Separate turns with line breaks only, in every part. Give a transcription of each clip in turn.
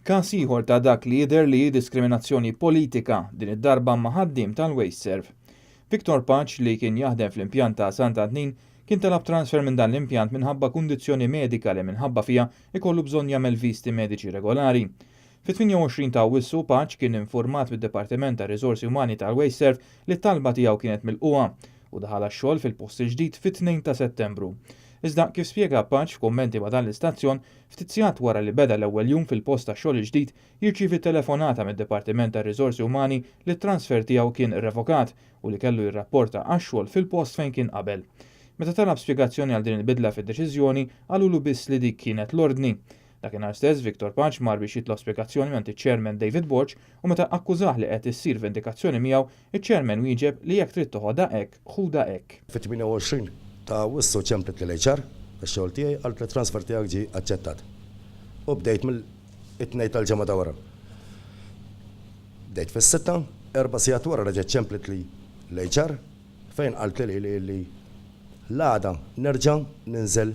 Każ ieħor ta' dak li jidher li diskriminazzjoni politika din id-darba ma' ħaddiem tal-Wasteserv. Viktor Paċ li kien jaħdem fl-impjant ta' Sant'Adnin kien talab transfer minn dan l-impjant minħabba kundizzjoni medika li minħabba fija ikollu bżonn jagħmel visti mediċi regolari. Fit-28 ta' Awwissu Paċ kien infurmat mid-Dipartiment ta' Riżorsi Umani tal-Wasteserv li t-talba tiegħu kienet milquha u daħal għax-xogħol fil-post il-ġdid fit-2 ta' Settembru. Iżda kif spjega Paċ f'kummenti ma' dan l-istazzjon, ftit sigħat wara li beda l-ewwel jum fil-post ta' xogħol il-ġdid jirċievi telefonata mid-Dipartiment ta' Riżorsi Umani li t-transfer tiegħu kien irrevokat u li kellu jirrapporta għax-xogħol fil-post fejn kien qabel. Meta talab spjegazzjoni għal din il-bidla fid-deċiżjoni qalulu biss li dik kienet l-ordni. Dakinhar stess Viktor Paċ mar biex jitlob spjegazzjoni minn iċ-Chairman David Borch u meta akkużah li qed issir vendikazzjoni miegħu, iċ-Chairman wieġeb li jekk trid toħodha hekk, ħudha hekk.
Fit-28 ta' Awwissu ċemplet l-HR tax-xogħol tiegħi għal transfer tiegħek ġie aċċettat. U bdejt mill-2 tal-ġimgħa ta' wara. Bdejt fis-sitta, 4 sigħat wara reġgħet ċemplet li l-HR fejn qalt li l-għada nerġa' ninżel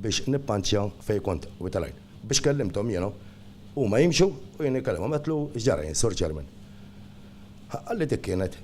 biex nippanċja fejn kont u talajn. Biex kellimthom jiena huma jimxu u jien ikkellimhom għetlu x'ġara Sur Chairman. Għalli dik kienet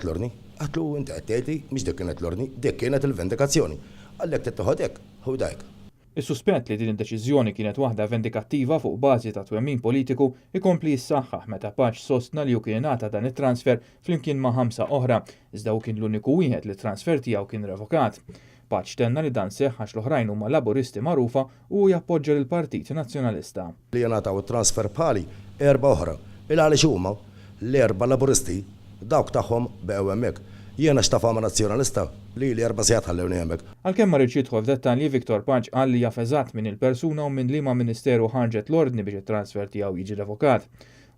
l-ordni. Għatlu inti qed tgħidli mhix dik kienet l-ordni, dik kienet il-vendikazzjoni. Għallek tittoħod hekk, ħuda hekk.
Is-suspett li din id-deċiżjoni kienet waħda vendikattiva fuq bażi ta' twemmin politiku ikompli jissaħħaħ meta Paċ sostna li hu kien ingħata dan it-transfer flimkien ma' 5 oħra, iżda hu kien l-uniku wieħed li t-transfer tiegħu kien revokat. Paċ tenna li dan seħħ għax l-oħrajn huma laburisti magħrufa u jappoġġja lill-Partit Nazzjonalista.
Li jingħataw it-transfer bħali 4 oħra, il għaliex huma l-4 laburisti dawk tagħhom beqgħu hemmhekk. Jiena x'tafama nazzjonalista li 4 sigħat ħallewni hemmhekk.
Għalkemm ma rridx jidħol f'dettalji Viktor Paċ qal li jaf eżatt min il-persuna u minn liema ministeru ħarġet l-ordni biex it-transfer tiegħu jiġi revokat.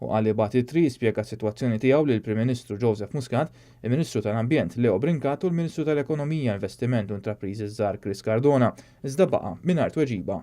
U qal li bagħat itri spjega s-sitwazzjoni tiegħu lil Prim Ministru Joseph Muscat, il-Ministru tal-Ambjent Leo Brincat u l-Ministru tal-Ekonomija, Investiment u Intrapriżi Żgħar Chris Cardona, iżda baqa' mingħajr tweġiba.